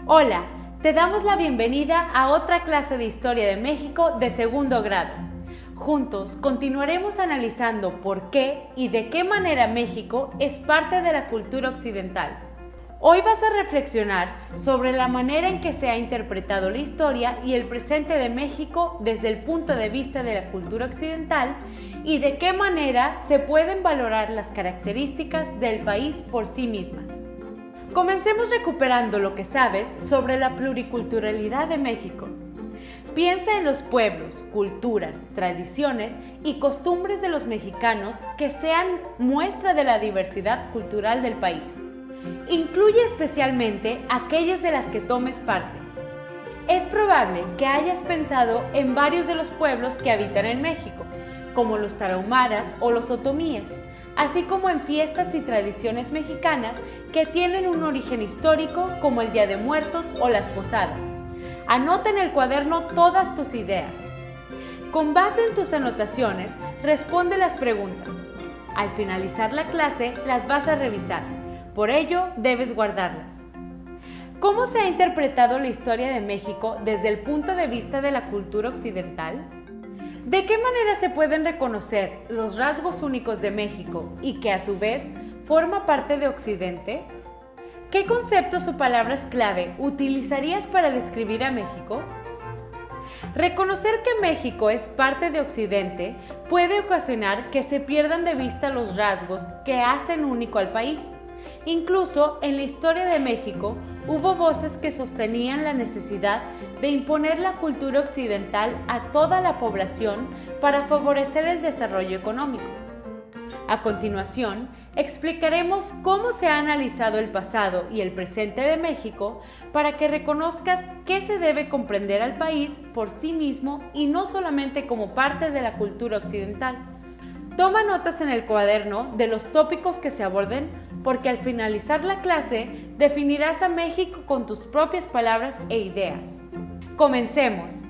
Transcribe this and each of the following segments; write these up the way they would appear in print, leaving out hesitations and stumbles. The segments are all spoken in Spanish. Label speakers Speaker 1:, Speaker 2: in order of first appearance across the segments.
Speaker 1: Hola, te damos la bienvenida a otra clase de Historia de México de segundo grado. Juntos continuaremos analizando por qué y de qué manera México es parte de la cultura occidental. Hoy vas a reflexionar sobre la manera en que se ha interpretado la historia y el presente de México desde el punto de vista de la cultura occidental y de qué manera se pueden valorar las características del país por sí mismas. Comencemos recuperando lo que sabes sobre la pluriculturalidad de México. Piensa en los pueblos, culturas, tradiciones y costumbres de los mexicanos que sean muestra de la diversidad cultural del país. Incluye especialmente aquellas de las que tomes parte. Es probable que hayas pensado en varios de los pueblos que habitan en México, como los tarahumaras o los otomíes, así como en fiestas y tradiciones mexicanas que tienen un origen histórico como el Día de Muertos o las posadas. Anota en el cuaderno todas tus ideas. Con base en tus anotaciones, responde las preguntas. Al finalizar la clase, las vas a revisar. Por ello, debes guardarlas. ¿Cómo se ha interpretado la historia de México desde el punto de vista de la cultura occidental? ¿De qué manera se pueden reconocer los rasgos únicos de México y que a su vez forma parte de Occidente? ¿Qué conceptos o palabras clave utilizarías para describir a México? Reconocer que México es parte de Occidente puede ocasionar que se pierdan de vista los rasgos que hacen único al país. Incluso en la historia de México hubo voces que sostenían la necesidad de imponer la cultura occidental a toda la población para favorecer el desarrollo económico. A continuación, explicaremos cómo se ha analizado el pasado y el presente de México para que reconozcas qué se debe comprender al país por sí mismo y no solamente como parte de la cultura occidental. Toma notas en el cuaderno de los tópicos que se aborden porque al finalizar la clase definirás a México con tus propias palabras e ideas. Comencemos.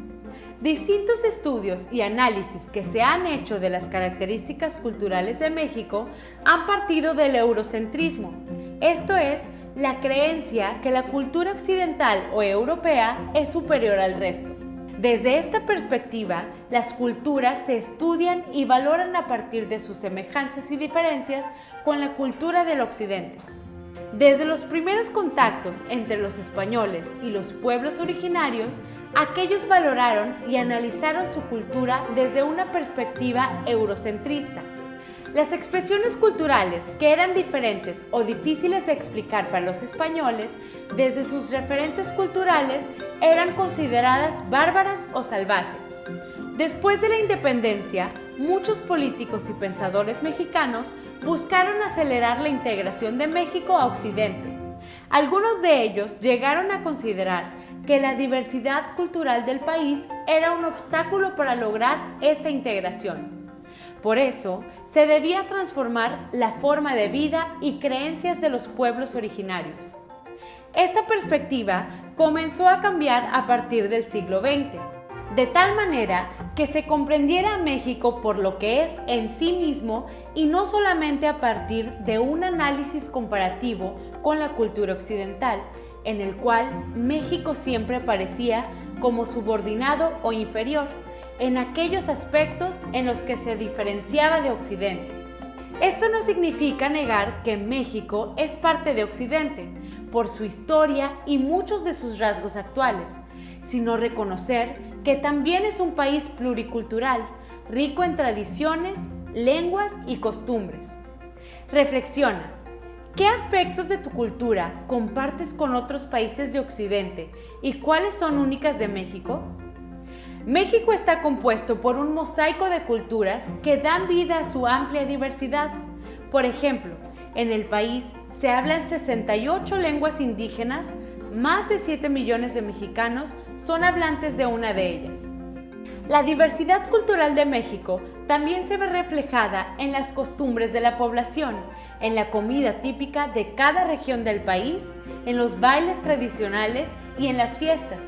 Speaker 1: Distintos estudios y análisis que se han hecho de las características culturales de México han partido del eurocentrismo, esto es, la creencia que la cultura occidental o europea es superior al resto. Desde esta perspectiva, las culturas se estudian y valoran a partir de sus semejanzas y diferencias con la cultura del Occidente. Desde los primeros contactos entre los españoles y los pueblos originarios, aquellos valoraron y analizaron su cultura desde una perspectiva eurocentrista. Las expresiones culturales que eran diferentes o difíciles de explicar para los españoles, desde sus referentes culturales, eran consideradas bárbaras o salvajes. Después de la independencia, muchos políticos y pensadores mexicanos buscaron acelerar la integración de México a Occidente. Algunos de ellos llegaron a considerar que la diversidad cultural del país era un obstáculo para lograr esta integración. Por eso, se debía transformar la forma de vida y creencias de los pueblos originarios. Esta perspectiva comenzó a cambiar a partir del siglo XX, de tal manera que se comprendiera a México por lo que es en sí mismo y no solamente a partir de un análisis comparativo con la cultura occidental, en el cual México siempre aparecía como subordinado o inferior en aquellos aspectos en los que se diferenciaba de Occidente. Esto no significa negar que México es parte de Occidente por su historia y muchos de sus rasgos actuales, sino reconocer que también es un país pluricultural, rico en tradiciones, lenguas y costumbres. Reflexiona. ¿Qué aspectos de tu cultura compartes con otros países de Occidente y cuáles son únicas de México? México está compuesto por un mosaico de culturas que dan vida a su amplia diversidad. Por ejemplo, en el país se hablan 68 lenguas indígenas, más de 7 millones de mexicanos son hablantes de una de ellas. La diversidad cultural de México también se ve reflejada en las costumbres de la población, en la comida típica de cada región del país, en los bailes tradicionales y en las fiestas.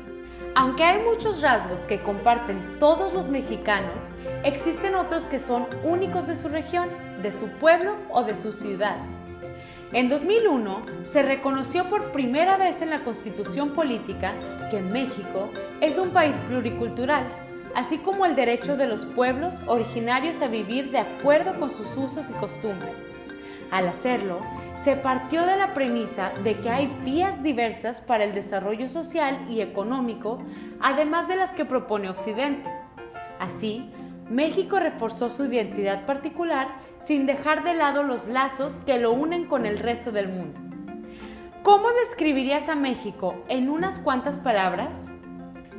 Speaker 1: Aunque hay muchos rasgos que comparten todos los mexicanos, existen otros que son únicos de su región, de su pueblo o de su ciudad. En 2001 se reconoció por primera vez en la Constitución Política que México es un país pluricultural, así como el derecho de los pueblos originarios a vivir de acuerdo con sus usos y costumbres. Al hacerlo, se partió de la premisa de que hay vías diversas para el desarrollo social y económico, además de las que propone Occidente. Así, México reforzó su identidad particular sin dejar de lado los lazos que lo unen con el resto del mundo. ¿Cómo describirías a México en unas cuantas palabras?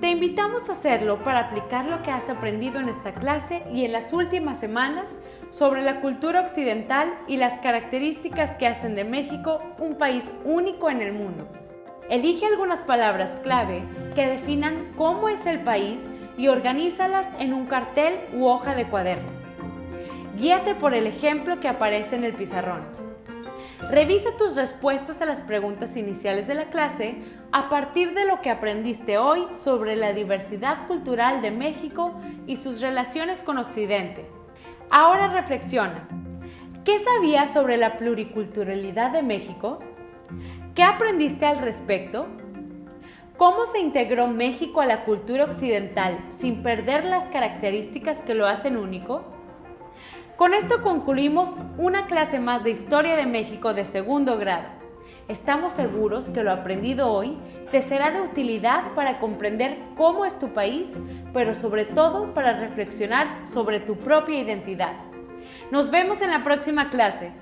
Speaker 1: Te invitamos a hacerlo para aplicar lo que has aprendido en esta clase y en las últimas semanas sobre la cultura occidental y las características que hacen de México un país único en el mundo. Elige algunas palabras clave que definan cómo es el país y organízalas en un cartel u hoja de cuaderno. Guíate por el ejemplo que aparece en el pizarrón. Revisa tus respuestas a las preguntas iniciales de la clase a partir de lo que aprendiste hoy sobre la diversidad cultural de México y sus relaciones con Occidente. Ahora reflexiona. ¿Qué sabías sobre la pluriculturalidad de México? ¿Qué aprendiste al respecto? ¿Cómo se integró México a la cultura occidental sin perder las características que lo hacen único? Con esto concluimos una clase más de Historia de México de segundo grado. Estamos seguros que lo aprendido hoy te será de utilidad para comprender cómo es tu país, pero sobre todo para reflexionar sobre tu propia identidad. Nos vemos en la próxima clase.